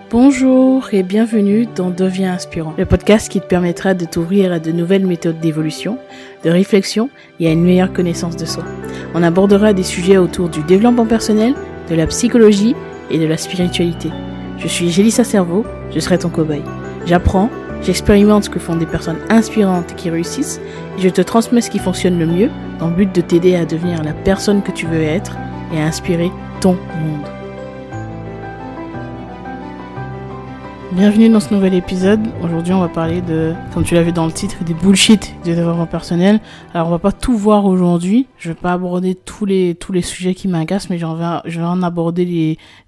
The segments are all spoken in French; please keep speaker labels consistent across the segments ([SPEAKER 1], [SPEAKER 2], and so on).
[SPEAKER 1] Bonjour et bienvenue dans Deviens Inspirant, le podcast qui te permettra de t'ouvrir à de nouvelles méthodes d'évolution, de réflexion et à une meilleure connaissance de soi. On abordera des sujets autour du développement personnel, de la psychologie et de la spiritualité. Je suis Gélissa Cerveau, je serai ton cobaye. J'apprends, j'expérimente ce que font des personnes inspirantes qui réussissent et je te transmets ce qui fonctionne le mieux dans le but de t'aider à devenir la personne que tu veux être et à inspirer ton monde. Bienvenue dans ce nouvel épisode. Aujourd'hui, on va parler de, comme tu l'as vu dans le titre, des bullshit du développement personnel. Alors, on va pas tout voir aujourd'hui. Je vais pas aborder tous les sujets qui m'agacent, mais je vais en aborder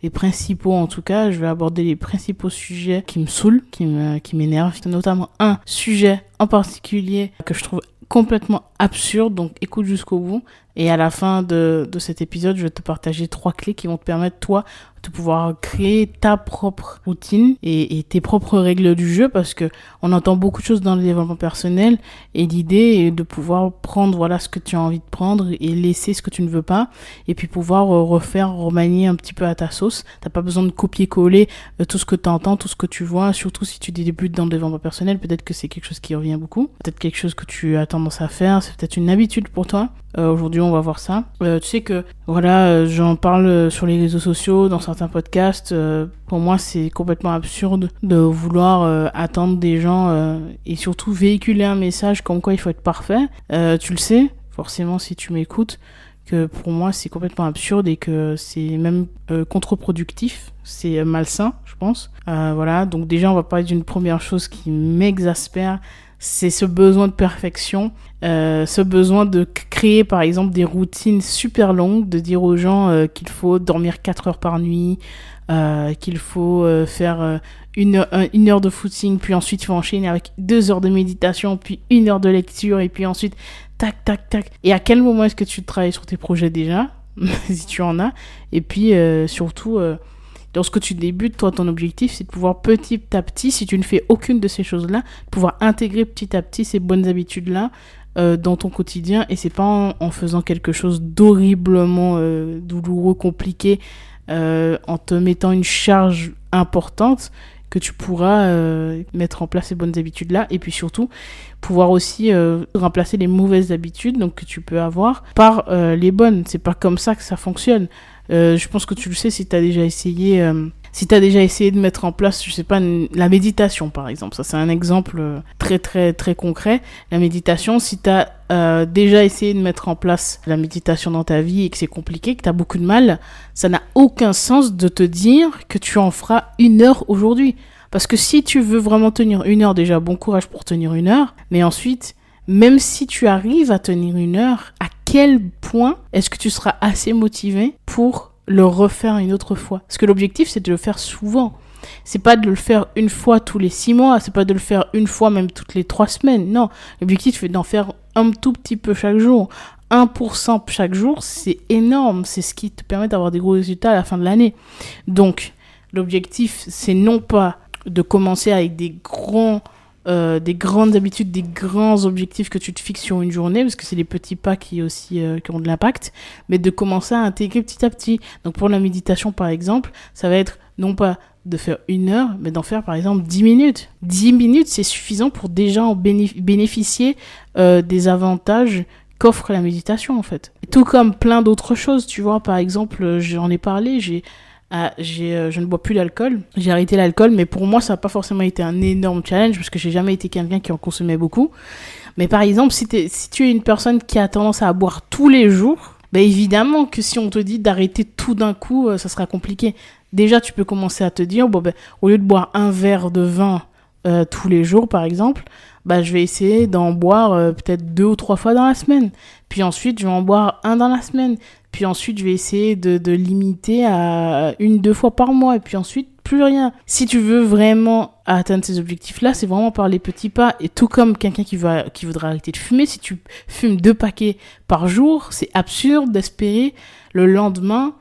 [SPEAKER 1] les principaux en tout cas. Je vais aborder les principaux sujets qui me saoulent, qui m'énervent. C'est notamment un sujet en particulier que je trouve complètement absurde, donc écoute jusqu'au bout. Et à la fin de cet épisode, je vais te partager 3 clés qui vont te permettre, toi, de pouvoir créer ta propre routine et tes propres règles du jeu, parce que on entend beaucoup de choses dans le développement personnel et l'idée est de pouvoir prendre ce que tu as envie de prendre et laisser ce que tu ne veux pas, et puis pouvoir remanier un petit peu à ta sauce. T'as pas besoin de copier-coller tout ce que tu entends, tout ce que tu vois, surtout si tu débutes dans le développement personnel. Peut-être que c'est quelque chose qui revient beaucoup, peut-être quelque chose que tu as tendance à faire, c'est peut-être une habitude pour toi. Aujourd'hui, on va voir ça. Tu sais que, j'en parle sur les réseaux sociaux, dans certains podcasts. Pour moi, c'est complètement absurde de vouloir attendre des gens et surtout véhiculer un message comme quoi il faut être parfait. Tu le sais, forcément, si tu m'écoutes, que pour moi, c'est complètement absurde et que c'est même contre-productif. C'est malsain, je pense. Donc déjà, on va parler d'une première chose qui m'exaspère. C'est ce besoin de perfection, ce besoin de créer par exemple des routines super longues, de dire aux gens qu'il faut dormir 4 heures par nuit, qu'il faut faire une heure de footing, puis ensuite il faut enchaîner avec 2 heures de méditation, puis 1 heure de lecture, et puis ensuite tac, tac, tac. Et à quel moment est-ce que tu travailles sur tes projets déjà, si tu en as, et puis surtout... Lorsque tu débutes, toi, ton objectif, c'est de pouvoir petit à petit, si tu ne fais aucune de ces choses-là, pouvoir intégrer petit à petit ces bonnes habitudes-là dans ton quotidien. Et c'est pas en faisant quelque chose d'horriblement douloureux, compliqué, en te mettant une charge importante que tu pourras mettre en place ces bonnes habitudes-là. Et puis surtout, pouvoir aussi remplacer les mauvaises habitudes donc, que tu peux avoir par les bonnes. C'est pas comme ça que ça fonctionne. Je pense que tu le sais si tu as déjà essayé de mettre en place, je sais pas, la méditation par exemple. Ça, c'est un exemple très très très concret. La méditation, si tu as déjà essayé de mettre en place la méditation dans ta vie et que c'est compliqué, que tu as beaucoup de mal, ça n'a aucun sens de te dire que tu en feras 1 heure aujourd'hui. Parce que si tu veux vraiment tenir 1 heure, déjà bon courage pour tenir 1 heure, mais ensuite, même si tu arrives à tenir 1 heure, à quel point est-ce que tu seras assez motivé pour le refaire une autre fois? Parce que l'objectif, c'est de le faire souvent. C'est pas de le faire 1 fois tous les 6 mois, c'est pas de le faire 1 fois même toutes les 3 semaines. Non, l'objectif est d'en faire un tout petit peu chaque jour. 1% chaque jour, c'est énorme. C'est ce qui te permet d'avoir des gros résultats à la fin de l'année. Donc, l'objectif, c'est non pas de commencer avec des grandes habitudes, des grands objectifs que tu te fixes sur une journée, parce que c'est les petits pas qui ont de l'impact, mais de commencer à intégrer petit à petit. Donc pour la méditation par exemple, ça va être non pas de faire 1 heure, mais d'en faire par exemple 10 minutes. 10 minutes, c'est suffisant pour déjà en bénéficier des avantages qu'offre la méditation en fait. Et tout comme plein d'autres choses, tu vois, par exemple, j'en ai parlé, je ne bois plus d'alcool. J'ai arrêté l'alcool, mais pour moi, ça n'a pas forcément été un énorme challenge parce que j'ai jamais été quelqu'un qui en consommait beaucoup. Mais par exemple, si tu es une personne qui a tendance à boire tous les jours, ben évidemment que si on te dit d'arrêter tout d'un coup, ça sera compliqué. Déjà, tu peux commencer à te dire, au lieu de boire un verre de vin tous les jours, par exemple, je vais essayer d'en boire peut-être 2 ou 3 fois dans la semaine. Puis ensuite, je vais en boire 1 dans la semaine. Puis ensuite, je vais essayer de limiter à 1-2 fois par mois. Et puis ensuite, plus rien. Si tu veux vraiment atteindre ces objectifs-là, c'est vraiment par les petits pas. Et tout comme quelqu'un qui voudrait arrêter de fumer, si tu fumes 2 paquets par jour, c'est absurde d'espérer le lendemain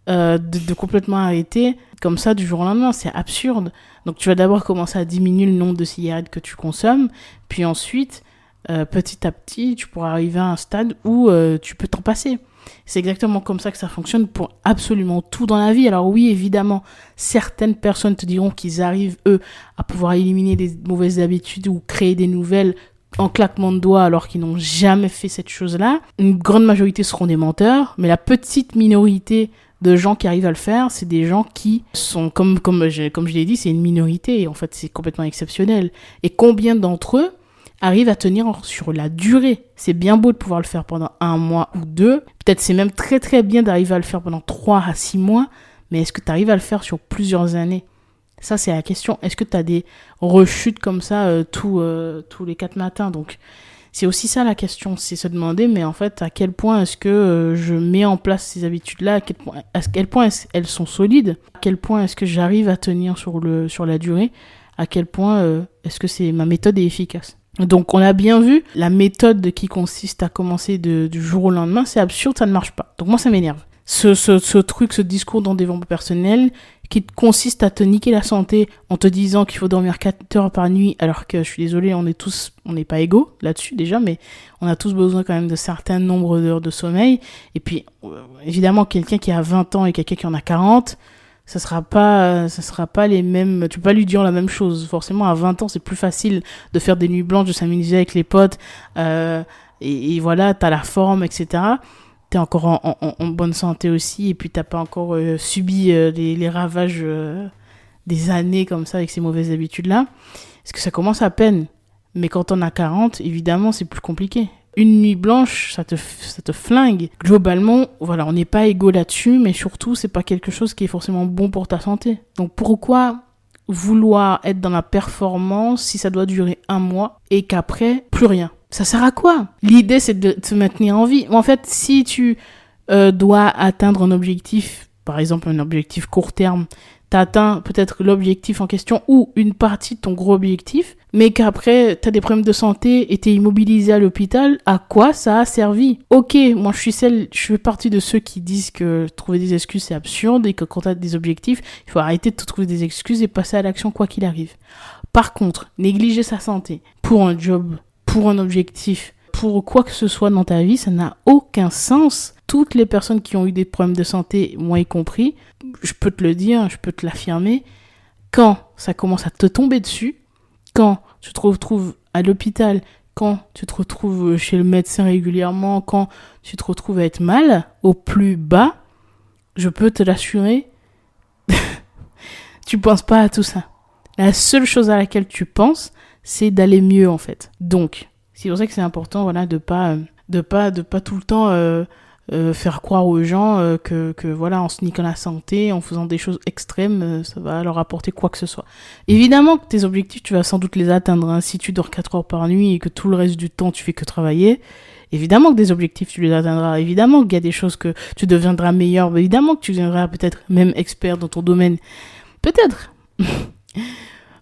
[SPEAKER 1] de complètement arrêter comme ça du jour au lendemain. C'est absurde. Donc tu vas d'abord commencer à diminuer le nombre de cigarettes que tu consommes. Puis ensuite... petit à petit, tu pourras arriver à un stade où tu peux t'en passer. C'est exactement comme ça que ça fonctionne pour absolument tout dans la vie. Alors oui, évidemment, certaines personnes te diront qu'ils arrivent, eux, à pouvoir éliminer des mauvaises habitudes ou créer des nouvelles en claquement de doigts alors qu'ils n'ont jamais fait cette chose-là. Une grande majorité seront des menteurs, mais la petite minorité de gens qui arrivent à le faire, c'est des gens qui sont, comme je l'ai dit, c'est une minorité, et en fait, c'est complètement exceptionnel. Et combien d'entre eux arrivent à tenir sur la durée? C'est bien beau de pouvoir le faire pendant 1 mois ou 2. Peut-être c'est même très très bien d'arriver à le faire pendant 3 à 6 mois. Mais est-ce que tu arrives à le faire sur plusieurs années? Ça, c'est la question. Est-ce que tu as des rechutes comme ça tous les 4 matins? Donc, c'est aussi ça la question. C'est se demander, mais en fait, à quel point est-ce que je mets en place ces habitudes-là? À quel point elles sont solides? À quel point est-ce que j'arrive à tenir sur la durée? À quel point est-ce que ma méthode est efficace? Donc, on a bien vu, la méthode qui consiste à commencer du jour au lendemain, c'est absurde, ça ne marche pas. Donc, moi, ça m'énerve. Ce discours dans développement personnel qui consiste à te niquer la santé en te disant qu'il faut dormir 4 heures par nuit, alors que, je suis désolée, on n'est pas égaux là-dessus déjà, mais on a tous besoin quand même de certains nombres d'heures de sommeil. Et puis, évidemment, quelqu'un qui a 20 ans et quelqu'un qui en a 40, ça sera pas les mêmes, tu peux pas lui dire la même chose. Forcément, à 20 ans, c'est plus facile de faire des nuits blanches, de s'amuser avec les potes, et voilà, t'as la forme, etc. T'es encore en bonne santé aussi, et puis t'as pas encore subi les ravages des années comme ça avec ces mauvaises habitudes-là. Parce que ça commence à peine. Mais quand on a 40, évidemment, c'est plus compliqué. Une nuit blanche, ça te flingue. Globalement, voilà, on n'est pas égaux là-dessus, mais surtout, c'est pas quelque chose qui est forcément bon pour ta santé. Donc pourquoi vouloir être dans la performance si ça doit durer 1 mois et qu'après, plus rien? Ça sert à quoi? L'idée, c'est de te maintenir en vie. En fait, si tu dois atteindre un objectif, par exemple un objectif court terme, t'as atteint peut-être l'objectif en question ou une partie de ton gros objectif, mais qu'après, t'as des problèmes de santé et t'es immobilisé à l'hôpital, à quoi ça a servi? Ok, moi je fais partie de ceux qui disent que trouver des excuses c'est absurde et que quand t'as des objectifs, il faut arrêter de te trouver des excuses et passer à l'action quoi qu'il arrive. Par contre, négliger sa santé pour un job, pour un objectif, pour quoi que ce soit dans ta vie, ça n'a aucun sens. Toutes les personnes qui ont eu des problèmes de santé, moi y compris, je peux te le dire, je peux te l'affirmer, quand ça commence à te tomber dessus, quand tu te retrouves à l'hôpital, quand tu te retrouves chez le médecin régulièrement, quand tu te retrouves à être mal, au plus bas, je peux te l'assurer, tu penses pas à tout ça. La seule chose à laquelle tu penses, c'est d'aller mieux en fait. Donc, c'est pour ça que c'est important, voilà, de pas tout le temps faire croire aux gens que voilà, en se niquant la santé, en faisant des choses extrêmes, ça va leur apporter quoi que ce soit. Évidemment que tes objectifs, tu vas sans doute les atteindre. Hein. Si tu dors 4 heures par nuit et que tout le reste du temps, tu fais que travailler, évidemment que des objectifs, tu les atteindras. Évidemment qu'il y a des choses que tu deviendras meilleur. Évidemment que tu deviendras peut-être même expert dans ton domaine. Peut-être.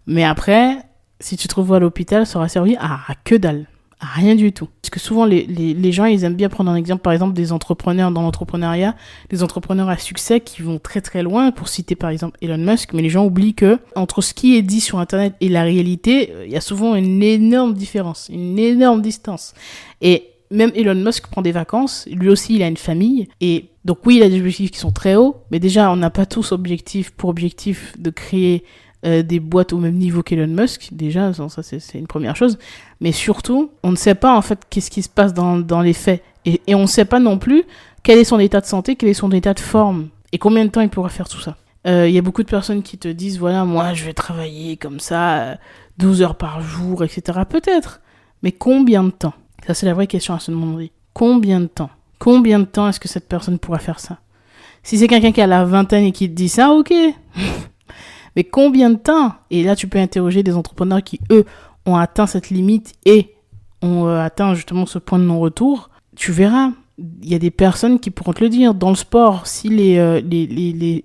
[SPEAKER 1] Mais après, si tu te revois à l'hôpital, ça aura servi à que dalle. À rien du tout. Parce que souvent, les gens, ils aiment bien prendre un exemple, par exemple, des entrepreneurs dans l'entrepreneuriat, des entrepreneurs à succès qui vont très très loin, pour citer par exemple Elon Musk, mais les gens oublient que entre ce qui est dit sur Internet et la réalité, il y a souvent une énorme différence, une énorme distance. Et même Elon Musk prend des vacances, lui aussi, il a une famille, et donc oui, il a des objectifs qui sont très hauts, mais déjà, on n'a pas tous pour objectif de créer des boîtes au même niveau qu'Elon Musk, déjà, ça c'est une première chose, mais surtout, on ne sait pas en fait qu'est-ce qui se passe dans les faits, et on ne sait pas non plus quel est son état de santé, quel est son état de forme, et combien de temps il pourra faire tout ça. Il y a beaucoup de personnes qui te disent, voilà, moi je vais travailler comme ça, 12 heures par jour, etc. Peut-être, mais combien de temps? Ça c'est la vraie question à se demander. Combien de temps? Combien de temps est-ce que cette personne pourra faire ça? Si c'est quelqu'un qui a la vingtaine et qui te dit ça, ok. Mais combien de temps? Et là, tu peux interroger des entrepreneurs qui, eux, ont atteint cette limite et ont atteint justement ce point de non-retour. Tu verras, il y a des personnes qui pourront te le dire. Dans le sport, si les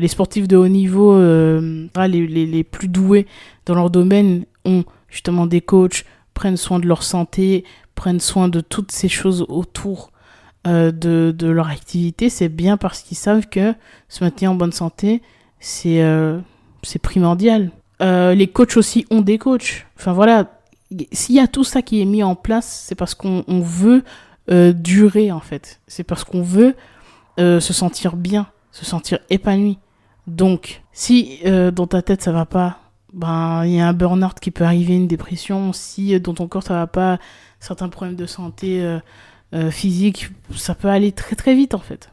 [SPEAKER 1] sportifs de haut niveau, les plus doués dans leur domaine ont justement des coachs, prennent soin de leur santé, prennent soin de toutes ces choses autour de leur activité, c'est bien parce qu'ils savent que se maintenir en bonne santé, c'est primordial. Les coachs aussi ont des coachs. Enfin voilà, s'il y a tout ça qui est mis en place, c'est parce qu'on veut durer, en fait. C'est parce qu'on veut se sentir bien, se sentir épanoui. Donc, si dans ta tête ça va pas, ben il y a un burn-out qui peut arriver, une dépression. Si dans ton corps ça va pas, certains problèmes de santé physique, ça peut aller très très vite en fait.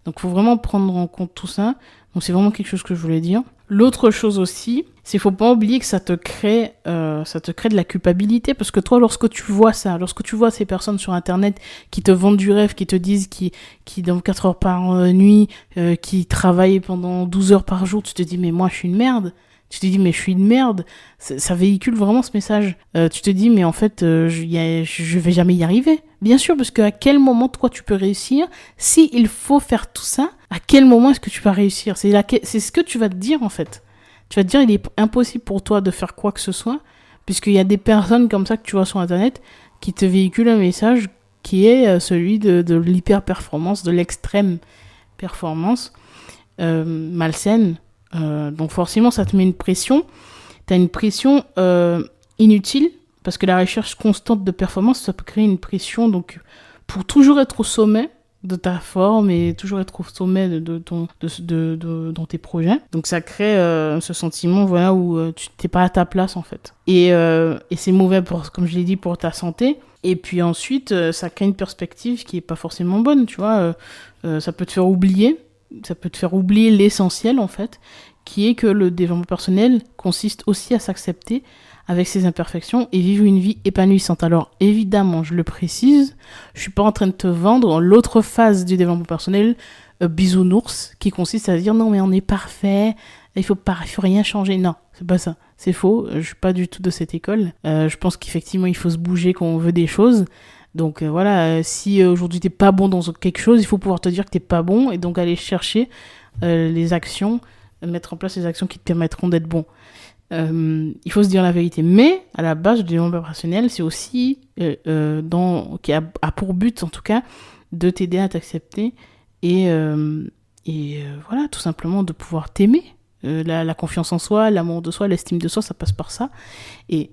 [SPEAKER 1] Donc, faut vraiment prendre en compte tout ça. Donc, c'est vraiment quelque chose que je voulais dire. L'autre chose aussi, c'est qu'il faut pas oublier que ça te crée de la culpabilité, parce que toi, lorsque tu vois ça, lorsque tu vois ces personnes sur Internet qui te vendent du rêve, qui te disent qui dorment 4 heures par nuit, qui travaillent pendant 12 heures par jour, tu te dis mais moi je suis une merde. Tu te dis mais je suis une merde. Ça véhicule vraiment ce message. Tu te dis mais en fait je vais jamais y arriver. Bien sûr, parce qu'à quel moment toi tu peux réussir? Si il faut faire tout ça, à quel moment est-ce que tu vas réussir? C'est ce que tu vas te dire en fait. Tu vas te dire il est impossible pour toi de faire quoi que ce soit, puisqu'il y a des personnes comme ça que tu vois sur Internet qui te véhiculent un message qui est celui de l'hyper-performance, de l'extrême performance malsaine. Donc forcément ça te met une pression. T'as une pression inutile, parce que la recherche constante de performance, ça peut créer une pression, donc pour toujours être au sommet de ta forme et toujours être au sommet dans tes projets. Donc ça crée ce sentiment voilà où tu t'es pas à ta place en fait. Et c'est mauvais comme je l'ai dit, pour ta santé. Et puis ensuite ça crée une perspective qui est pas forcément bonne, tu vois. Ça peut te faire oublier l'essentiel en fait, qui est que le développement personnel consiste aussi à s'accepter avec ses imperfections et vivre une vie épanouissante. Alors évidemment, je le précise, je suis pas en train de te vendre l'autre phase du développement personnel, bisounours, qui consiste à dire non mais on est parfait, il faut rien changer. Non, c'est pas ça, c'est faux, je suis pas du tout de cette école. Je pense qu'effectivement il faut se bouger quand on veut des choses. Donc voilà, si aujourd'hui t'es pas bon dans quelque chose, il faut pouvoir te dire que t'es pas bon et donc aller chercher les actions, mettre en place les actions qui te permettront d'être bon. Il faut se dire la vérité, mais à la base du développement personnel, c'est aussi qui a pour but en tout cas de t'aider à t'accepter et voilà, tout simplement de pouvoir t'aimer. La confiance en soi, l'amour de soi, l'estime de soi, ça passe par ça. Et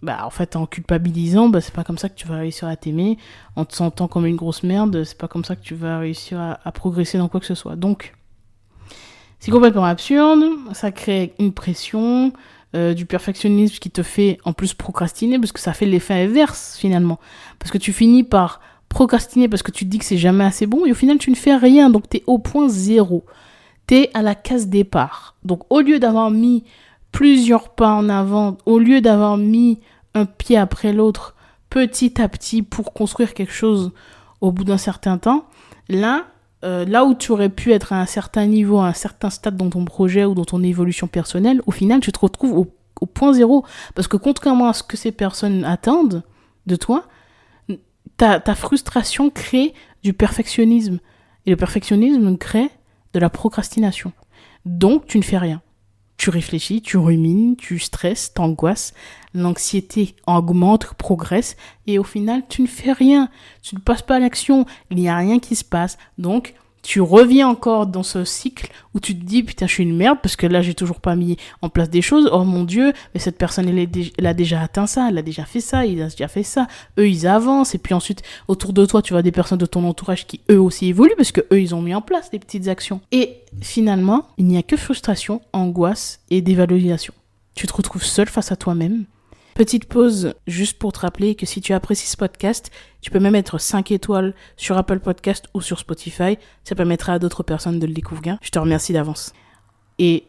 [SPEAKER 1] en fait, en culpabilisant, c'est pas comme ça que tu vas réussir à t'aimer. En te sentant comme une grosse merde, c'est pas comme ça que tu vas réussir à progresser dans quoi que ce soit. Donc, c'est complètement absurde. Ça crée une pression, du perfectionnisme qui te fait en plus procrastiner, parce que ça fait l'effet inverse finalement. Parce que tu finis par procrastiner parce que tu te dis que c'est jamais assez bon et au final, tu ne fais rien. Donc, t'es au point zéro. T'es à la case départ. Donc, au lieu d'avoir mis plusieurs pas en avant, au lieu d'avoir mis un pied après l'autre, petit à petit, pour construire quelque chose au bout d'un certain temps, là où tu aurais pu être à un certain niveau, à un certain stade dans ton projet ou dans ton évolution personnelle, au final, tu te retrouves au point zéro. Parce que contrairement à ce que ces personnes attendent de toi, ta frustration crée du perfectionnisme. Et le perfectionnisme crée de la procrastination. Donc, tu ne fais rien. Tu réfléchis, tu rumines, tu stresses, t'angoisses, l'anxiété augmente, progresse, et au final, tu ne fais rien. Tu ne passes pas à l'action, il n'y a rien qui se passe. Donc, tu reviens encore dans ce cycle où tu te dis, putain, je suis une merde, parce que là, j'ai toujours pas mis en place des choses. Oh mon Dieu, mais cette personne, elle a déjà atteint ça, elle a déjà fait ça, il a déjà fait ça. Eux, ils avancent, et puis ensuite, autour de toi, tu vois des personnes de ton entourage qui, eux aussi, évoluent, parce que eux, ils ont mis en place des petites actions. Et finalement, il n'y a que frustration, angoisse et dévalorisation. Tu te retrouves seul face à toi-même. Petite pause juste pour te rappeler que si tu apprécies ce podcast, tu peux même mettre 5 étoiles sur Apple Podcast ou sur Spotify. Ça permettra à d'autres personnes de le découvrir. Je te remercie d'avance. Et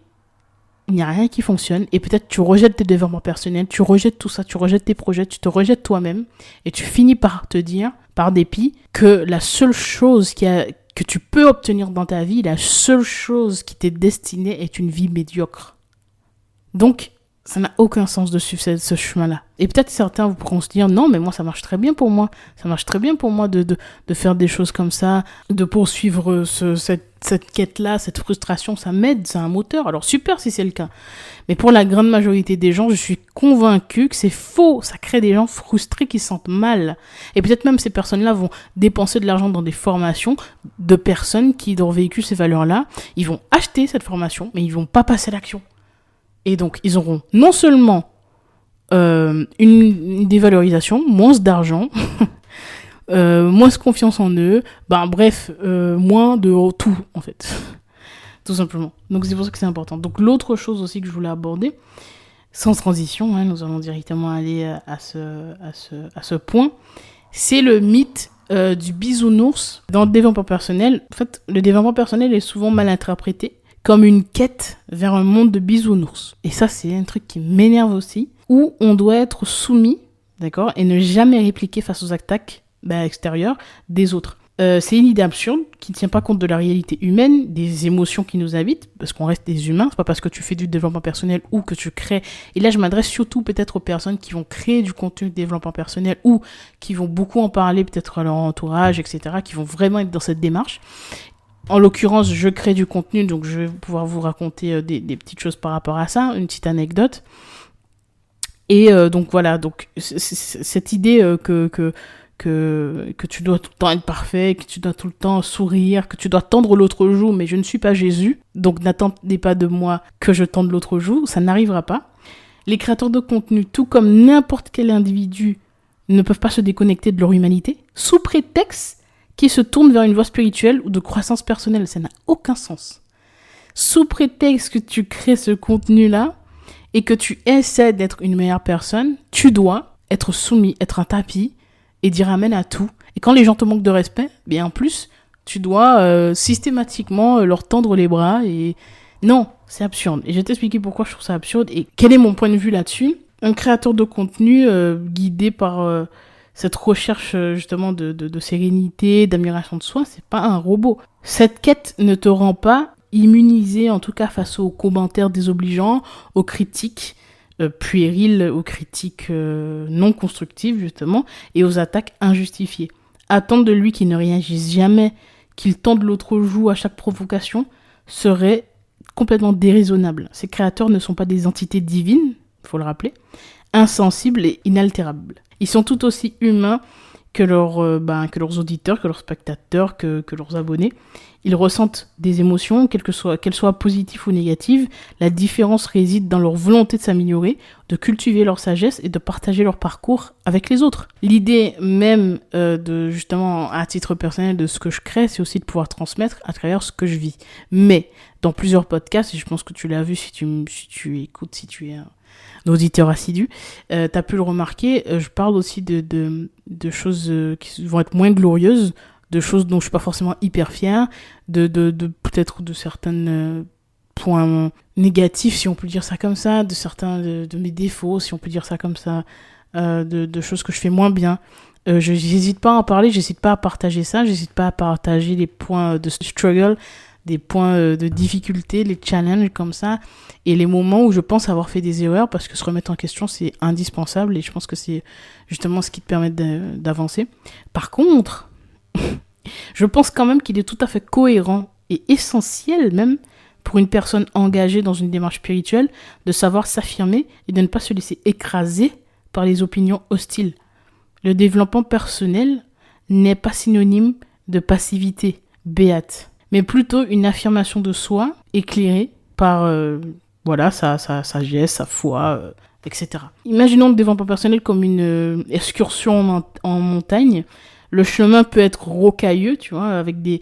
[SPEAKER 1] il n'y a rien qui fonctionne. Et peut-être tu rejettes tes développements personnels, tu rejettes tout ça, tu rejettes tes projets, tu te rejettes toi-même. Et tu finis par te dire, par dépit, que la seule chose que tu peux obtenir dans ta vie, la seule chose qui t'est destinée est une vie médiocre. Donc, ça n'a aucun sens de suivre ce chemin-là. Et peut-être certains vous pourront se dire, non, mais moi, ça marche très bien pour moi. Ça marche très bien pour moi de faire des choses comme ça, de poursuivre cette quête-là, cette frustration, ça m'aide, c'est un moteur. Alors, super si c'est le cas. Mais pour la grande majorité des gens, je suis convaincue que c'est faux. Ça crée des gens frustrés qui se sentent mal. Et peut-être même ces personnes-là vont dépenser de l'argent dans des formations de personnes qui leur véhiculent ces valeurs-là. Ils vont acheter cette formation, mais ils vont pas passer à l'action. Et donc, ils auront non seulement une dévalorisation, moins d'argent, moins de confiance en eux, moins de tout en fait, tout simplement. Donc c'est pour ça que c'est important. Donc l'autre chose aussi que je voulais aborder, sans transition, nous allons directement aller à ce point, c'est le mythe du bisounours dans le développement personnel. En fait, le développement personnel est souvent mal interprété comme une quête vers un monde de bisounours. Et ça, c'est un truc qui m'énerve aussi, où on doit être soumis, d'accord, et ne jamais répliquer face aux attaques extérieures des autres. C'est une idée absurde qui ne tient pas compte de la réalité humaine, des émotions qui nous habitent, parce qu'on reste des humains, c'est pas parce que tu fais du développement personnel ou que tu crées. Et là, je m'adresse surtout peut-être aux personnes qui vont créer du contenu de développement personnel ou qui vont beaucoup en parler peut-être à leur entourage, etc., qui vont vraiment être dans cette démarche. En l'occurrence, je crée du contenu, donc je vais pouvoir vous raconter des petites choses par rapport à ça, une petite anecdote. Et donc voilà, donc cette idée que tu dois tout le temps être parfait, que tu dois tout le temps sourire, que tu dois tendre l'autre joue, mais je ne suis pas Jésus, donc n'attendez pas de moi que je tende l'autre joue, ça n'arrivera pas. Les créateurs de contenu, tout comme n'importe quel individu, ne peuvent pas se déconnecter de leur humanité, sous prétexte qu'ils se tournent vers une voie spirituelle ou de croissance personnelle. Ça n'a aucun sens. Sous prétexte que tu crées ce contenu-là et que tu essaies d'être une meilleure personne, tu dois être soumis, être un tapis, et dire amen à tout. Et quand les gens te manquent de respect, bien en plus, tu dois systématiquement leur tendre les bras. Et non, c'est absurde. Et je vais t'expliquer pourquoi je trouve ça absurde et quel est mon point de vue là-dessus. Un créateur de contenu guidé par cette recherche justement de sérénité, d'admiration de soi, c'est pas un robot. Cette quête ne te rend pas immunisé, en tout cas face aux commentaires désobligeants, aux critiques puériles, aux critiques non constructives justement, et aux attaques injustifiées. Attendre de lui qu'il ne réagisse jamais, qu'il tende l'autre joue à chaque provocation, serait complètement déraisonnable. Ces créateurs ne sont pas des entités divines, il faut le rappeler, insensibles et inaltérables. Ils sont tout aussi humains que leurs auditeurs, que leurs spectateurs, que leurs abonnés. Ils ressentent des émotions, qu'elles soient positives ou négatives. La différence réside dans leur volonté de s'améliorer, de cultiver leur sagesse et de partager leur parcours avec les autres. L'idée même de justement à titre personnel de ce que je crée, c'est aussi de pouvoir transmettre à travers ce que je vis. Mais dans plusieurs podcasts, et je pense que tu l'as vu si tu écoutes, si tu es un auditeur assidu, t'as pu le remarquer, je parle aussi de choses qui vont être moins glorieuses, de choses dont je suis pas forcément hyper fière, de peut-être de certains points négatifs, si on peut dire ça comme ça, de certains de mes défauts, si on peut dire ça comme ça, de choses que je fais moins bien. J'hésite pas à en parler, j'hésite pas à partager ça, j'hésite pas à partager les points de struggle, des points de difficulté, les challenges comme ça, et les moments où je pense avoir fait des erreurs, parce que se remettre en question, c'est indispensable, et je pense que c'est justement ce qui te permet d'avancer. Par contre, je pense quand même qu'il est tout à fait cohérent et essentiel même pour une personne engagée dans une démarche spirituelle de savoir s'affirmer et de ne pas se laisser écraser par les opinions hostiles. Le développement personnel n'est pas synonyme de passivité béate, mais plutôt une affirmation de soi éclairée par sa sagesse, sa foi, etc. Imaginons le développement personnel comme une excursion en montagne. Le chemin peut être rocailleux, tu vois, avec des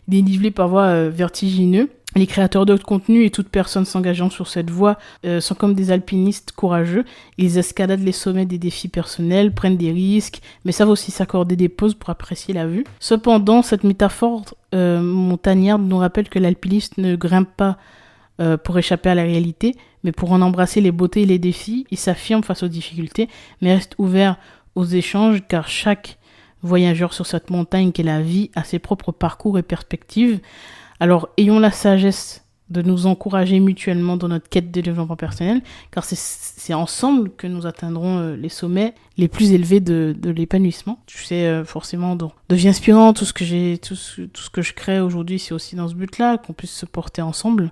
[SPEAKER 1] dénivelés parfois vertigineux. Les créateurs de contenu et toute personne s'engageant sur cette voie sont comme des alpinistes courageux. Ils escaladent les sommets des défis personnels, prennent des risques, mais savent aussi s'accorder des pauses pour apprécier la vue. Cependant, cette métaphore montagnarde nous rappelle que l'alpiniste ne grimpe pas pour échapper à la réalité, mais pour en embrasser les beautés et les défis. Il s'affirme face aux difficultés, mais reste ouvert aux échanges, car chaque voyageur sur cette montagne qu'est la vie a ses propres parcours et perspectives. Alors, ayons la sagesse de nous encourager mutuellement dans notre quête de développement personnel, car c'est ensemble que nous atteindrons les sommets les plus élevés de l'épanouissement. Tu sais, forcément, dans De Vie Inspirante, tout ce que je crée aujourd'hui, c'est aussi dans ce but-là, qu'on puisse se porter ensemble,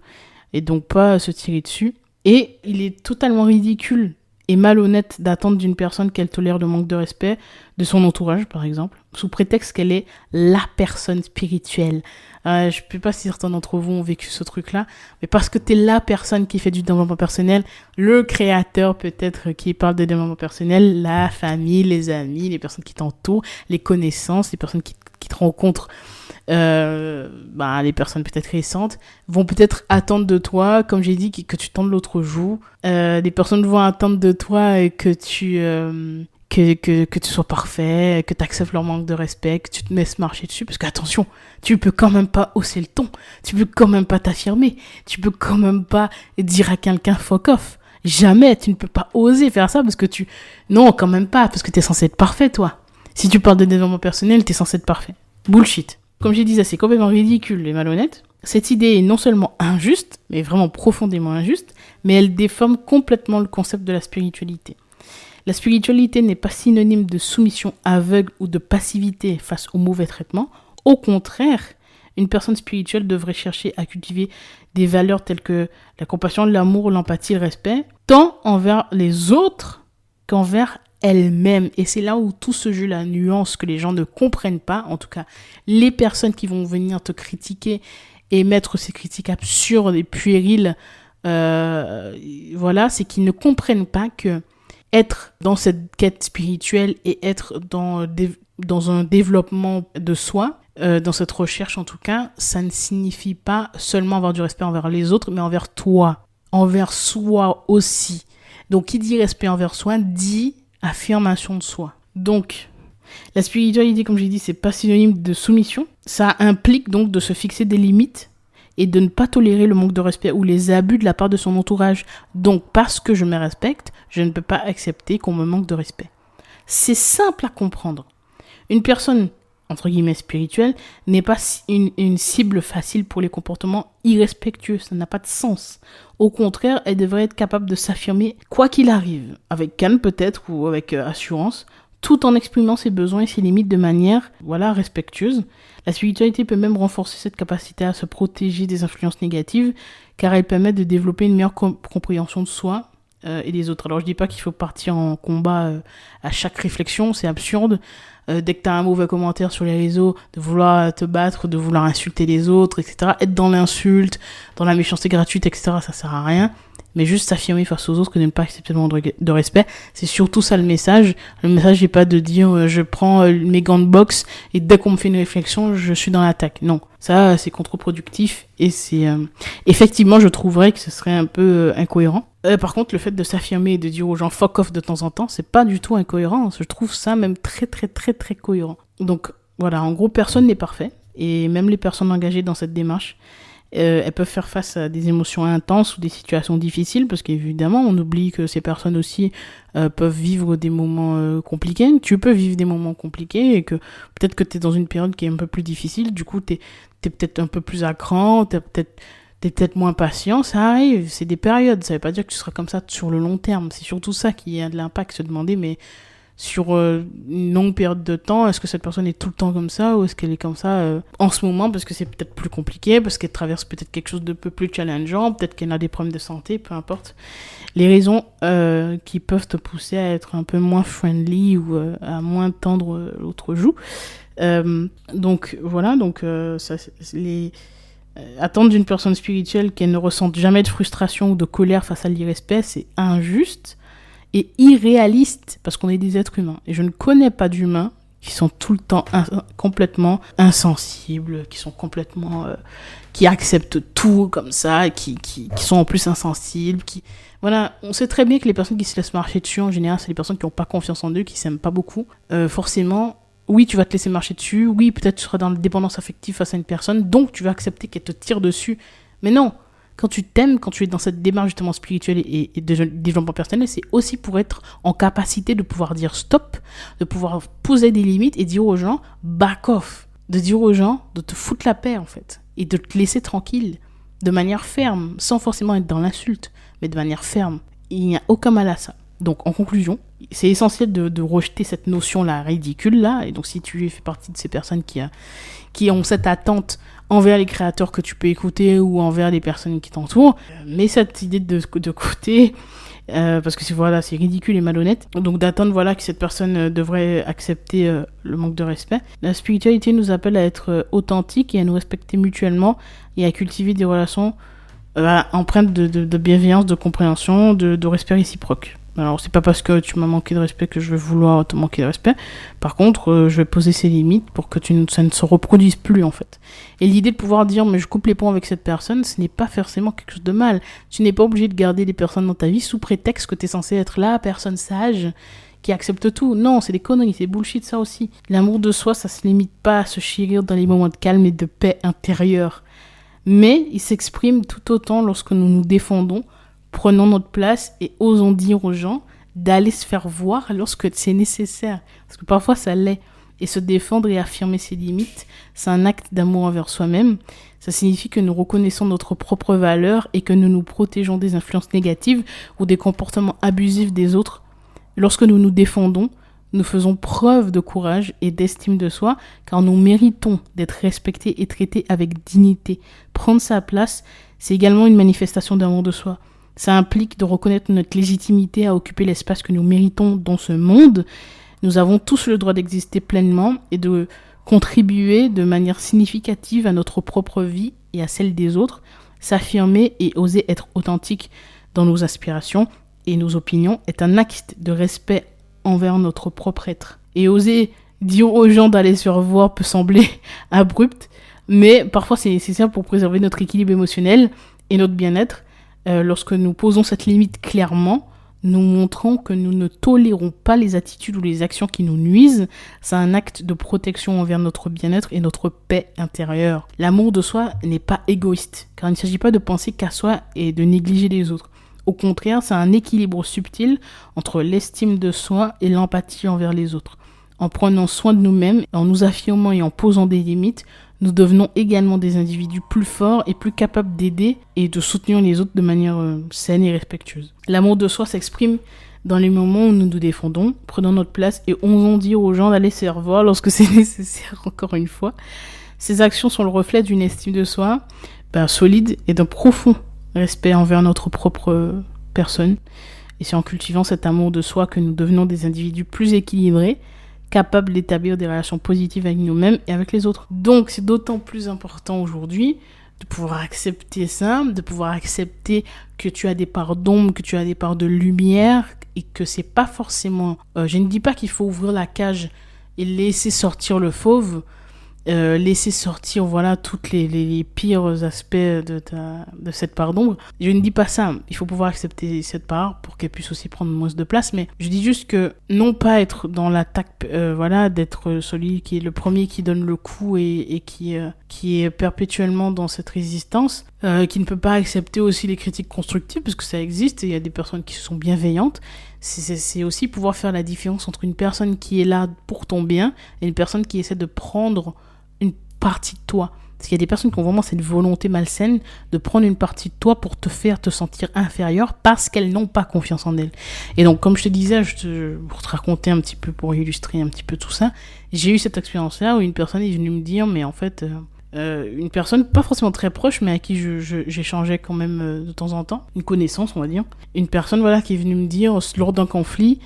[SPEAKER 1] et donc pas se tirer dessus. Et il est totalement ridicule et malhonnête d'attendre d'une personne qu'elle tolère le manque de respect de son entourage, par exemple, sous prétexte qu'elle est la personne spirituelle. Je ne sais pas si certains d'entre vous ont vécu ce truc-là, mais parce que tu es la personne qui fait du développement personnel, le créateur peut-être qui parle de développement personnel, la famille, les amis, les personnes qui t'entourent, les connaissances, les personnes qui te rencontrent, les personnes peut-être récentes vont peut-être attendre de toi, comme j'ai dit, que tu tendes l'autre joue. Les personnes vont attendre de toi que tu sois parfait, que tu acceptes leur manque de respect, que tu te laisses marcher dessus, parce qu'attention, tu peux quand même pas hausser le ton, tu peux quand même pas t'affirmer, tu peux quand même pas dire à quelqu'un fuck off. Jamais, tu ne peux pas oser faire ça non, quand même pas, parce que t'es censé être parfait, toi. Si tu parles de développement personnel, t'es censé être parfait. Bullshit. Comme je disais, c'est complètement ridicule et malhonnête. Cette idée est non seulement injuste, mais vraiment profondément injuste, mais elle déforme complètement le concept de la spiritualité. La spiritualité n'est pas synonyme de soumission aveugle ou de passivité face au mauvais traitement. Au contraire, une personne spirituelle devrait chercher à cultiver des valeurs telles que la compassion, l'amour, l'empathie, le respect, tant envers les autres qu'envers elle-même. Et c'est là où tout se joue, la nuance que les gens ne comprennent pas. En tout cas, les personnes qui vont venir te critiquer et mettre ces critiques absurdes et puériles, c'est qu'ils ne comprennent pas que être dans cette quête spirituelle et être dans un développement de soi, dans cette recherche en tout cas, ça ne signifie pas seulement avoir du respect envers les autres, mais envers toi, envers soi aussi. Donc, qui dit respect envers soi, dit affirmation de soi. Donc, la spiritualité, comme j'ai dit, c'est pas synonyme de soumission. Ça implique donc de se fixer des limites et de ne pas tolérer le manque de respect ou les abus de la part de son entourage. Donc, parce que je me respecte, je ne peux pas accepter qu'on me manque de respect. C'est simple à comprendre. Une personne, entre guillemets, spirituelle, n'est pas une cible facile pour les comportements irrespectueux. Ça n'a pas de sens. Au contraire, elle devrait être capable de s'affirmer quoi qu'il arrive, avec calme peut-être ou avec assurance, tout en exprimant ses besoins et ses limites de manière, respectueuse. La spiritualité peut même renforcer cette capacité à se protéger des influences négatives, car elle permet de développer une meilleure compréhension de soi et des autres. Alors je dis pas qu'il faut partir en combat à chaque réflexion, c'est absurde. Dès que tu as un mauvais commentaire sur les réseaux, de vouloir te battre, de vouloir insulter les autres, etc. Être dans l'insulte, dans la méchanceté gratuite, etc. Ça sert à rien. Mais juste s'affirmer face aux autres, que ne pas accepter le manque de respect. C'est surtout ça le message. Le message n'est pas de dire je prends mes gants de boxe et dès qu'on me fait une réflexion, je suis dans l'attaque. Non, ça c'est contre-productif et c'est effectivement je trouverais que ce serait un peu incohérent. Par contre, le fait de s'affirmer et de dire aux gens fuck off de temps en temps, c'est pas du tout incohérent. Je trouve ça même très très très très cohérent. Donc voilà, en gros, personne n'est parfait et même les personnes engagées dans cette démarche, elles peuvent faire face à des émotions intenses ou des situations difficiles parce qu'évidemment, on oublie que ces personnes aussi peuvent vivre des moments compliqués. Tu peux vivre des moments compliqués et que peut-être que tu es dans une période qui est un peu plus difficile. Du coup, t'es peut-être un peu plus à cran, t'es peut-être moins patient, ça arrive, c'est des périodes, ça veut pas dire que tu seras comme ça sur le long terme, c'est surtout ça qui a de l'impact, se demander, mais sur une longue période de temps, est-ce que cette personne est tout le temps comme ça, ou est-ce qu'elle est comme ça en ce moment, parce que c'est peut-être plus compliqué, parce qu'elle traverse peut-être quelque chose de peu plus challengeant, peut-être qu'elle a des problèmes de santé, peu importe, les raisons qui peuvent te pousser à être un peu moins friendly, ou à moins tendre l'autre joue, donc voilà, attendre d'une personne spirituelle qu'elle ne ressente jamais de frustration ou de colère face à l'irrespect, c'est injuste et irréaliste parce qu'on est des êtres humains. Et je ne connais pas d'humains qui sont tout le temps complètement insensibles, qui sont complètement... qui acceptent tout comme ça, qui sont en plus insensibles, Voilà, on sait très bien que les personnes qui se laissent marcher dessus, en général, c'est les personnes qui n'ont pas confiance en eux, qui s'aiment pas beaucoup. Forcément... Oui, tu vas te laisser marcher dessus. Oui, peut-être tu seras dans la dépendance affective face à une personne. Donc, tu vas accepter qu'elle te tire dessus. Mais non, quand tu t'aimes, quand tu es dans cette démarche justement spirituelle et de développement personnel, c'est aussi pour être en capacité de pouvoir dire stop, de pouvoir poser des limites et dire aux gens back off. De dire aux gens de te foutre la paix en fait. Et de te laisser tranquille, de manière ferme, sans forcément être dans l'insulte, mais de manière ferme. Il n'y a aucun mal à ça. Donc, en conclusion, c'est essentiel de rejeter cette notion-là ridicule-là. Et donc, si tu fais partie de ces personnes qui ont cette attente envers les créateurs que tu peux écouter ou envers les personnes qui t'entourent, mets cette idée de côté parce que c'est ridicule et malhonnête. Donc d'attendre que cette personne devrait accepter le manque de respect. La spiritualité nous appelle à être authentique et à nous respecter mutuellement et à cultiver des relations empreintes de bienveillance, de compréhension, de respect réciproque. Alors, c'est pas parce que tu m'as manqué de respect que je vais vouloir te manquer de respect. Par contre, je vais poser ces limites pour que ça ne se reproduise plus, en fait. Et l'idée de pouvoir dire, mais je coupe les ponts avec cette personne, ce n'est pas forcément quelque chose de mal. Tu n'es pas obligé de garder des personnes dans ta vie sous prétexte que tu es censé être la personne sage qui accepte tout. Non, c'est des conneries, c'est bullshit, ça aussi. L'amour de soi, ça se limite pas à se chérir dans les moments de calme et de paix intérieure. Mais il s'exprime tout autant lorsque nous nous défendons, prenons notre place et osons dire aux gens d'aller se faire voir lorsque c'est nécessaire. Parce que parfois, ça l'est. Et se défendre et affirmer ses limites, c'est un acte d'amour envers soi-même. Ça signifie que nous reconnaissons notre propre valeur et que nous nous protégeons des influences négatives ou des comportements abusifs des autres. Lorsque nous nous défendons, nous faisons preuve de courage et d'estime de soi, car nous méritons d'être respectés et traités avec dignité. Prendre sa place, c'est également une manifestation d'amour de soi. Ça implique de reconnaître notre légitimité à occuper l'espace que nous méritons dans ce monde. Nous avons tous le droit d'exister pleinement et de contribuer de manière significative à notre propre vie et à celle des autres. S'affirmer et oser être authentique dans nos aspirations et nos opinions est un acte de respect envers notre propre être. Et oser dire aux gens d'aller se revoir peut sembler abrupt, mais parfois c'est nécessaire pour préserver notre équilibre émotionnel et notre bien-être. Lorsque nous posons cette limite clairement, nous montrons que nous ne tolérons pas les attitudes ou les actions qui nous nuisent. C'est un acte de protection envers notre bien-être et notre paix intérieure. L'amour de soi n'est pas égoïste, car il ne s'agit pas de penser qu'à soi et de négliger les autres. Au contraire, c'est un équilibre subtil entre l'estime de soi et l'empathie envers les autres. En prenant soin de nous-mêmes, en nous affirmant et en posant des limites, nous devenons également des individus plus forts et plus capables d'aider et de soutenir les autres de manière saine et respectueuse. L'amour de soi s'exprime dans les moments où nous nous défendons, prenons notre place et osons dire aux gens d'aller se revoir lorsque c'est nécessaire, encore une fois. Ces actions sont le reflet d'une estime de soi solide et d'un profond respect envers notre propre personne. Et c'est en cultivant cet amour de soi que nous devenons des individus plus équilibrés, capables d'établir des relations positives avec nous-mêmes et avec les autres. Donc, c'est d'autant plus important aujourd'hui de pouvoir accepter ça, de pouvoir accepter que tu as des parts d'ombre, que tu as des parts de lumière et que c'est pas forcément... je ne dis pas qu'il faut ouvrir la cage et laisser sortir le fauve, laisser sortir toutes les pires aspects de cette part d'ombre. Je ne dis pas ça, il faut pouvoir accepter cette part pour qu'elle puisse aussi prendre moins de place, mais je dis juste que non pas être dans l'attaque, d'être celui qui est le premier qui donne le coup et qui est perpétuellement dans cette résistance, qui ne peut pas accepter aussi les critiques constructives parce que ça existe et il y a des personnes qui sont bienveillantes. C'est aussi pouvoir faire la différence entre une personne qui est là pour ton bien et une personne qui essaie de prendre une partie de toi. Parce qu'il y a des personnes qui ont vraiment cette volonté malsaine de prendre une partie de toi pour te faire te sentir inférieur parce qu'elles n'ont pas confiance en elles. Et donc, comme je te disais, pour te raconter un petit peu, pour illustrer un petit peu tout ça, j'ai eu cette expérience-là où une personne est venue me dire, mais en fait, une personne pas forcément très proche, mais à qui j'échangeais quand même de temps en temps, une connaissance, on va dire. Une personne, qui est venue me dire, lors d'un conflit,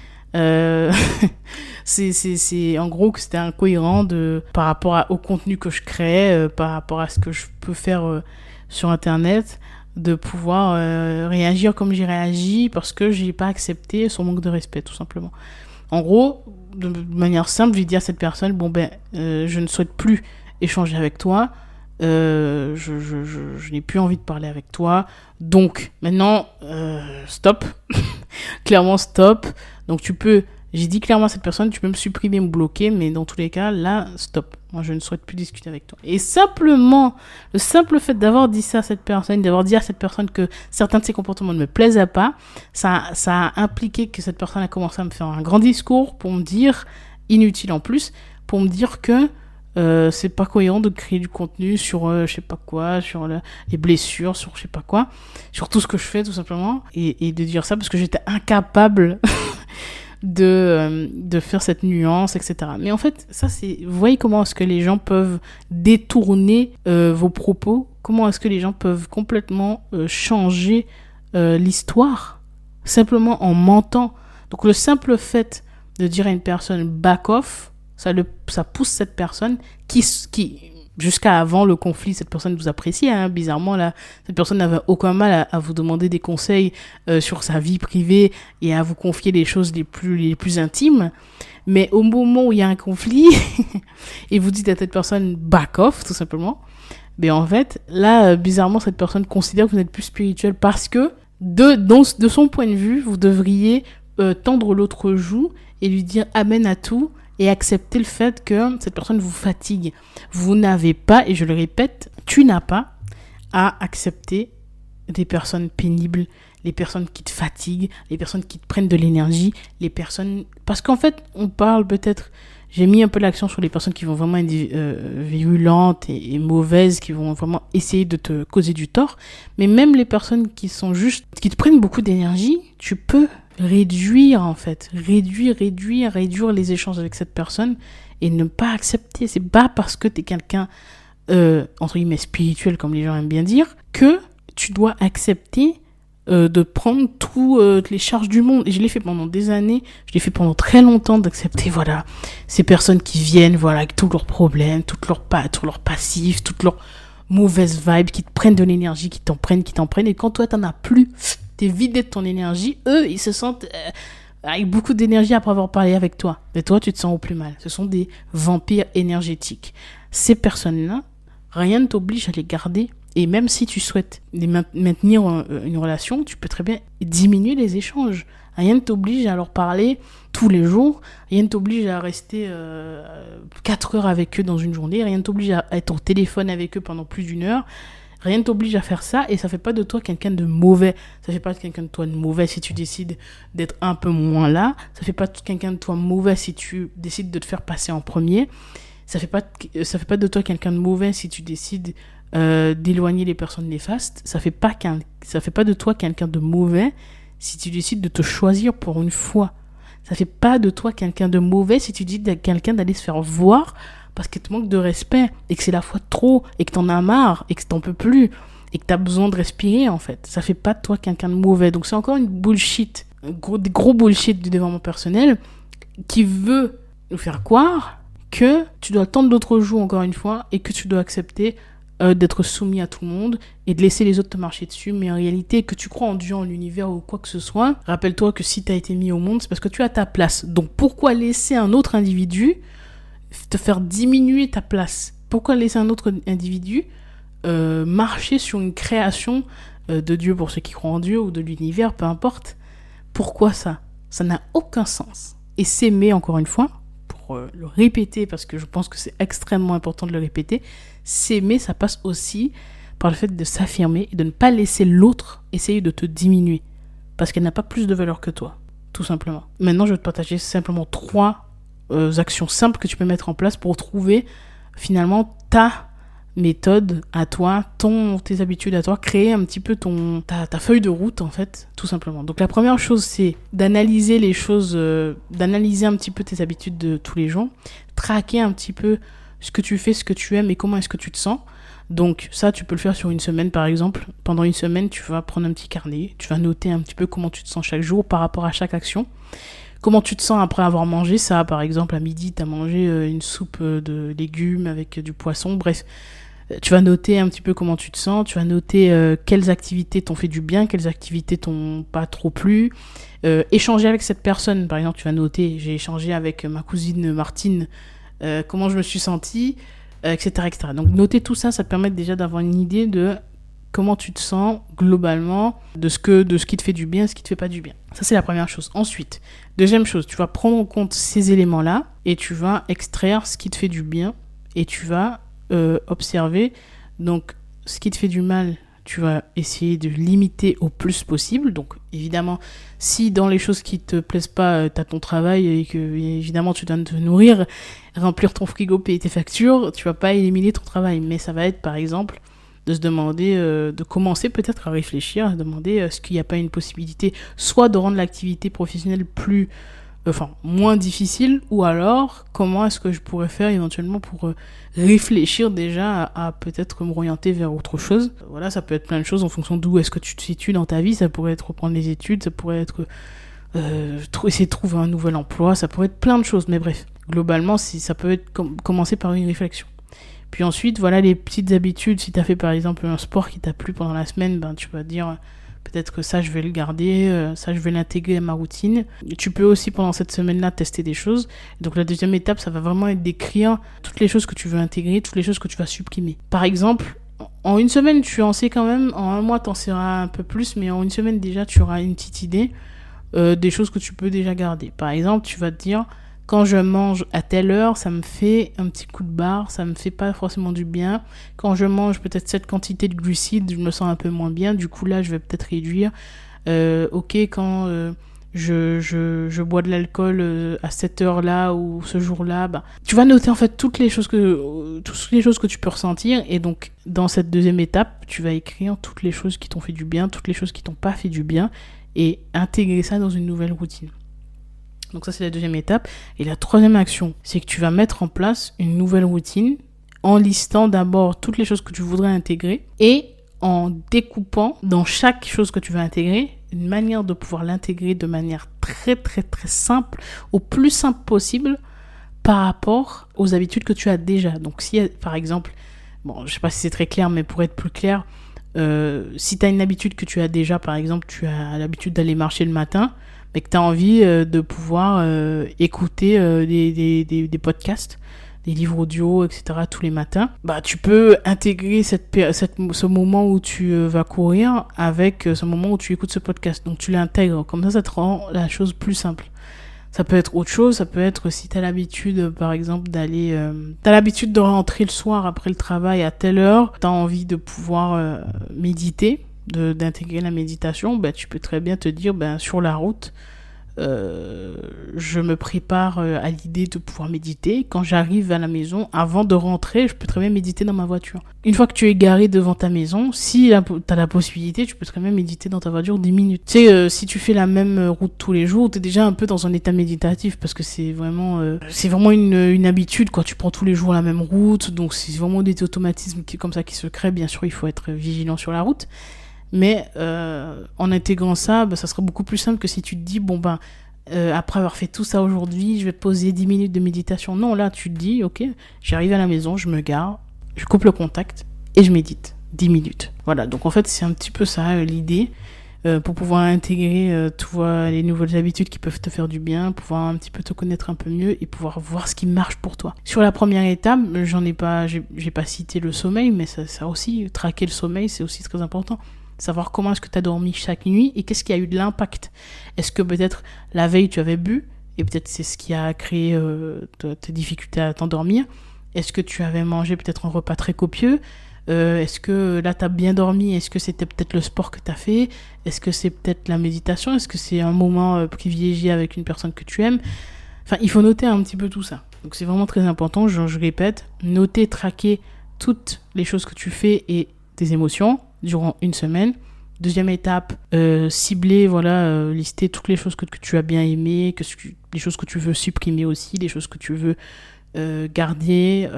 [SPEAKER 1] c'est en gros que c'était incohérent par rapport au contenu que je créais, par rapport à ce que je peux faire sur internet, de pouvoir réagir comme j'ai réagi parce que j'ai pas accepté son manque de respect, tout simplement. En gros, de manière simple, j'ai dit à cette personne, je ne souhaite plus échanger avec toi, je n'ai plus envie de parler avec toi, donc maintenant stop. Clairement stop. Donc j'ai dit clairement à cette personne, tu peux me supprimer, me bloquer, mais dans tous les cas, là, stop. Moi, je ne souhaite plus discuter avec toi. Et simplement, le simple fait d'avoir dit ça à cette personne, d'avoir dit à cette personne que certains de ses comportements ne me plaisaient pas, ça a impliqué que cette personne a commencé à me faire un grand discours pour me dire, inutile en plus, pour me dire que c'est pas cohérent de créer du contenu sur je sais pas quoi, sur les blessures, sur je sais pas quoi, sur tout ce que je fais tout simplement, et de dire ça parce que j'étais incapable de faire cette nuance, etc. Mais en fait, ça vous voyez comment est-ce que les gens peuvent détourner vos propos, comment est-ce que les gens peuvent complètement changer l'histoire simplement en mentant. Donc le simple fait de dire à une personne back off, ça pousse cette personne qui jusqu'à avant le conflit, cette personne vous appréciait, hein, bizarrement là, cette personne n'avait aucun mal à vous demander des conseils sur sa vie privée et à vous confier les choses les plus intimes. Mais au moment où il y a un conflit et vous dites à cette personne back off tout simplement, mais en fait là bizarrement cette personne considère que vous n'êtes plus spirituel parce que de son point de vue vous devriez tendre l'autre joue et lui dire amen à tout et accepter le fait que cette personne vous fatigue. Vous n'avez pas, et je le répète, tu n'as pas à accepter des personnes pénibles, les personnes qui te fatiguent, les personnes qui te prennent de l'énergie, les personnes... Parce qu'en fait, on parle peut-être... J'ai mis un peu l'accent sur les personnes qui vont vraiment être virulentes et mauvaises, qui vont vraiment essayer de te causer du tort. Mais même les personnes qui sont juste... qui te prennent beaucoup d'énergie, tu peux réduire en fait. Réduire les échanges avec cette personne et ne pas accepter. C'est pas parce que t'es quelqu'un, entre guillemets, spirituel, comme les gens aiment bien dire, que tu dois accepter de prendre toutes les charges du monde. Et je l'ai fait pendant des années, je l'ai fait pendant très longtemps, d'accepter, voilà, ces personnes qui viennent, voilà, avec tous leurs problèmes, tout leur passif, toutes leurs mauvaises vibes, qui te prennent de l'énergie, qui t'en prennent. Et quand toi, t'en as plus, t'es vidé de ton énergie, eux, ils se sentent avec beaucoup d'énergie après avoir parlé avec toi. Et toi, tu te sens au plus mal. Ce sont des vampires énergétiques. Ces personnes-là, rien ne t'oblige à les garder. Et même si tu souhaites maintenir une relation, tu peux très bien diminuer les échanges. Rien ne t'oblige à leur parler tous les jours. Rien ne t'oblige à rester 4 heures avec eux dans une journée. Rien ne t'oblige à être au téléphone avec eux pendant plus d'1 heure. Rien ne t'oblige à faire ça et ça fait pas de toi quelqu'un de mauvais. Ça fait pas de quelqu'un de toi de mauvais si tu décides d'être un peu moins là. Ça fait pas de quelqu'un de toi mauvais si tu décides de te faire passer en premier. Ça fait pas de toi quelqu'un de mauvais si tu décides d'éloigner les personnes néfastes. Ça fait pas de toi quelqu'un de mauvais si tu décides de te choisir pour une fois. Ça fait pas de toi quelqu'un de mauvais si tu dis à quelqu'un d'aller se faire voir parce que tu manques de respect et que c'est la fois de trop et que t'en as marre et que t'en peux plus et que t'as besoin de respirer en fait. Ça fait pas de toi quelqu'un de mauvais. Donc c'est encore une bullshit, des gros bullshit du développement personnel qui veut nous faire croire que tu dois tendre l'autre joue encore une fois et que tu dois accepter d'être soumis à tout le monde et de laisser les autres te marcher dessus, mais en réalité que tu crois en Dieu, en l'univers ou quoi que ce soit, rappelle-toi que si tu as été mis au monde, c'est parce que tu as ta place. Donc pourquoi laisser un autre individu te faire diminuer ta place? Pourquoi laisser un autre individu marcher sur une création de Dieu, pour ceux qui croient en Dieu, ou de l'univers, peu importe? Pourquoi ça? Ça n'a aucun sens. Et s'aimer, encore une fois, pour le répéter, parce que je pense que c'est extrêmement important de le répéter, s'aimer, ça passe aussi par le fait de s'affirmer et de ne pas laisser l'autre essayer de te diminuer, parce qu'elle n'a pas plus de valeur que toi, tout simplement. Maintenant, je vais te partager simplement 3 actions simples que tu peux mettre en place pour trouver finalement ta méthode à toi, tes habitudes à toi, créer un petit peu ta feuille de route en fait, tout simplement. Donc la première chose, c'est d'analyser les choses, d'analyser un petit peu tes habitudes de tous les jours, traquer un petit peu ce que tu fais, ce que tu aimes et comment est-ce que tu te sens. Donc ça, tu peux le faire sur une semaine par exemple. Pendant une semaine, tu vas prendre un petit carnet, tu vas noter un petit peu comment tu te sens chaque jour par rapport à chaque action. Comment tu te sens après avoir mangé ça, par exemple à midi, tu as mangé une soupe de légumes avec du poisson, bref. Tu vas noter un petit peu comment tu te sens, tu vas noter quelles activités t'ont fait du bien, quelles activités t'ont pas trop plu. Échanger avec cette personne, par exemple, tu vas noter, j'ai échangé avec ma cousine Martine, comment je me suis sentie, etc., etc. Donc noter tout ça, ça te permet déjà d'avoir une idée de comment tu te sens globalement, de ce qui te fait du bien, ce qui te fait pas du bien. Ça, c'est la première chose. Ensuite, deuxième chose, tu vas prendre en compte ces éléments-là et tu vas extraire ce qui te fait du bien et tu vas observer. Donc, ce qui te fait du mal, tu vas essayer de limiter au plus possible. Donc, évidemment, si dans les choses qui te plaisent pas, tu as ton travail et que, évidemment, tu dois te nourrir, remplir ton frigo, payer tes factures, tu vas pas éliminer ton travail. Mais ça va être, par exemple, de se demander, de commencer peut-être à réfléchir, à se demander est-ce qu'il n'y a pas une possibilité soit de rendre l'activité professionnelle plus moins difficile, ou alors comment est-ce que je pourrais faire éventuellement pour réfléchir déjà à peut-être m'orienter vers autre chose. Voilà, ça peut être plein de choses en fonction d'où est-ce que tu te situes dans ta vie. Ça pourrait être reprendre les études, ça pourrait être essayer de trouver un nouvel emploi, ça pourrait être plein de choses, mais bref, globalement ça peut être commencer par une réflexion. Puis ensuite, voilà les petites habitudes. Si tu as fait par exemple un sport qui t'a plu pendant la semaine, ben tu vas dire peut-être que ça je vais le garder, ça je vais l'intégrer à ma routine. Tu peux aussi pendant cette semaine-là tester des choses. Donc la deuxième étape, ça va vraiment être d'écrire toutes les choses que tu veux intégrer, toutes les choses que tu vas supprimer. Par exemple, en une semaine tu en sais quand même, en un mois tu en sauras un peu plus, mais en une semaine déjà tu auras une petite idée des choses que tu peux déjà garder. Par exemple, tu vas te dire, quand je mange à telle heure, ça me fait un petit coup de barre, ça me fait pas forcément du bien. Quand je mange peut-être cette quantité de glucides, je me sens un peu moins bien, du coup là je vais peut-être réduire. Quand je bois de l'alcool à cette heure-là ou ce jour-là, bah, tu vas noter en fait toutes les choses que tu peux ressentir, et donc dans cette deuxième étape, tu vas écrire toutes les choses qui t'ont fait du bien, toutes les choses qui t'ont pas fait du bien, et intégrer ça dans une nouvelle routine. Donc ça, c'est la deuxième étape. Et la troisième action, c'est que tu vas mettre en place une nouvelle routine en listant d'abord toutes les choses que tu voudrais intégrer et en découpant dans chaque chose que tu vas intégrer une manière de pouvoir l'intégrer de manière très très très simple, au plus simple possible par rapport aux habitudes que tu as déjà. Donc si par exemple, bon, je sais pas si c'est très clair, mais pour être plus clair, si tu as une habitude que tu as déjà, par exemple, tu as l'habitude d'aller marcher le matin, mais que tu as envie de pouvoir écouter des podcasts, des livres audio, etc. tous les matins, bah tu peux intégrer ce moment où tu vas courir avec ce moment où tu écoutes ce podcast. Donc tu l'intègres, comme ça te rend la chose plus simple. Ça peut être autre chose, ça peut être si tu as l'habitude, par exemple, t'as l'habitude de rentrer le soir après le travail à telle heure, tu as envie de pouvoir méditer, d'intégrer la méditation, bah, tu peux très bien te dire, sur la route, je me prépare à l'idée de pouvoir méditer. Quand j'arrive à la maison, avant de rentrer, je peux très bien méditer dans ma voiture. Une fois que tu es garé devant ta maison, si tu as la possibilité, tu peux très bien méditer dans ta voiture 10 minutes. Tu sais, si tu fais la même route tous les jours, tu es déjà un peu dans un état méditatif, parce que c'est vraiment une habitude, quoi. Tu prends tous les jours la même route, donc c'est vraiment des automatismes comme ça qui se créent. Bien sûr, il faut être vigilant sur la route. Mais en intégrant ça, ça sera beaucoup plus simple que si tu te dis, après avoir fait tout ça aujourd'hui, je vais poser 10 minutes de méditation. Non, là, tu te dis, ok, j'arrive à la maison, je me gare, je coupe le contact et je médite 10 minutes. Voilà, donc en fait, c'est un petit peu ça l'idée, pour pouvoir intégrer les nouvelles habitudes qui peuvent te faire du bien, pouvoir un petit peu te connaître un peu mieux et pouvoir voir ce qui marche pour toi. Sur la première étape, j'ai pas cité le sommeil, mais ça aussi, traquer le sommeil, c'est aussi très important. Savoir comment est-ce que tu as dormi chaque nuit et qu'est-ce qui a eu de l'impact. Est-ce que peut-être la veille tu avais bu et peut-être c'est ce qui a créé tes difficultés à t'endormir. Est-ce que tu avais mangé peut-être un repas très copieux? Est-ce que là tu as bien dormi? Est-ce que c'était peut-être le sport que tu as fait? Est-ce que c'est peut-être la méditation? Est-ce que c'est un moment privilégié avec une personne que tu aimes? Enfin, il faut noter un petit peu tout ça. Donc c'est vraiment très important, je répète, noter, traquer toutes les choses que tu fais et tes émotions durant une semaine. Deuxième étape, cibler, lister toutes les choses que tu as bien aimées, les choses que tu veux supprimer aussi, les choses que tu veux garder,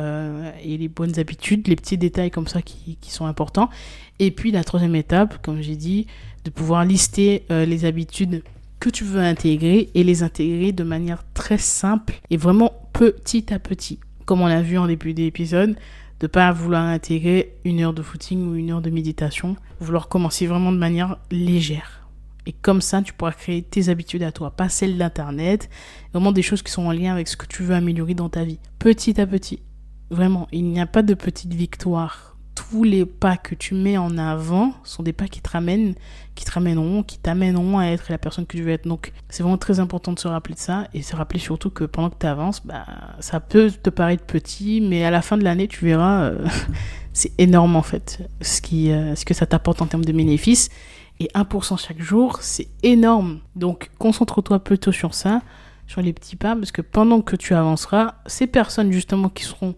[SPEAKER 1] et les bonnes habitudes, les petits détails comme ça qui sont importants. Et puis la troisième étape, comme j'ai dit, de pouvoir lister les habitudes que tu veux intégrer et les intégrer de manière très simple et vraiment petit à petit. Comme on l'a vu en début d'épisode, de pas vouloir intégrer 1 heure de footing ou 1 heure de méditation, vouloir commencer vraiment de manière légère. Et comme ça, tu pourras créer tes habitudes à toi, pas celles d'internet, vraiment des choses qui sont en lien avec ce que tu veux améliorer dans ta vie. Petit à petit, vraiment, il n'y a pas de petite victoire. Tous les pas que tu mets en avant sont des pas qui t'amèneront à être la personne que tu veux être. Donc, c'est vraiment très important de se rappeler de ça et se rappeler surtout que pendant que tu avances, ça peut te paraître petit, mais à la fin de l'année, tu verras, c'est énorme en fait, ce que ça t'apporte en termes de bénéfices. Et 1% chaque jour, c'est énorme. Donc, concentre-toi plutôt sur ça, sur les petits pas, parce que pendant que tu avanceras, ces personnes justement qui seront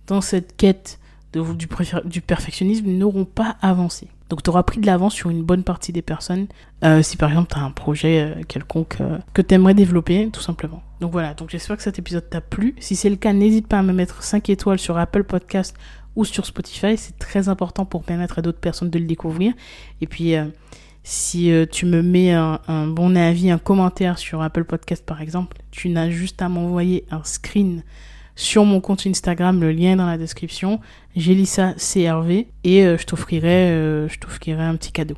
[SPEAKER 1] dans cette quête du perfectionnisme n'auront pas avancé. Donc tu auras pris de l'avance sur une bonne partie des personnes si par exemple tu as un projet quelconque que tu aimerais développer tout simplement. Donc voilà, donc j'espère que cet épisode t'a plu. Si c'est le cas, n'hésite pas à me mettre 5 étoiles sur Apple Podcast ou sur Spotify. C'est très important pour permettre à d'autres personnes de le découvrir. Et puis si tu me mets un bon avis, un commentaire sur Apple Podcast par exemple, tu n'as juste à m'envoyer un screen sur mon compte Instagram, le lien est dans la description, Jélissa CRV, et je t'offrirai un petit cadeau.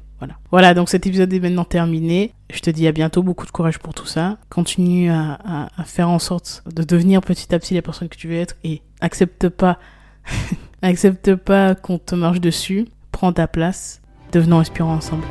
[SPEAKER 1] Voilà, donc cet épisode est maintenant terminé. Je te dis à bientôt, beaucoup de courage pour tout ça. Continue à faire en sorte de devenir petit à petit la personne que tu veux être et accepte pas qu'on te marche dessus. Prends ta place, devenons inspirants ensemble.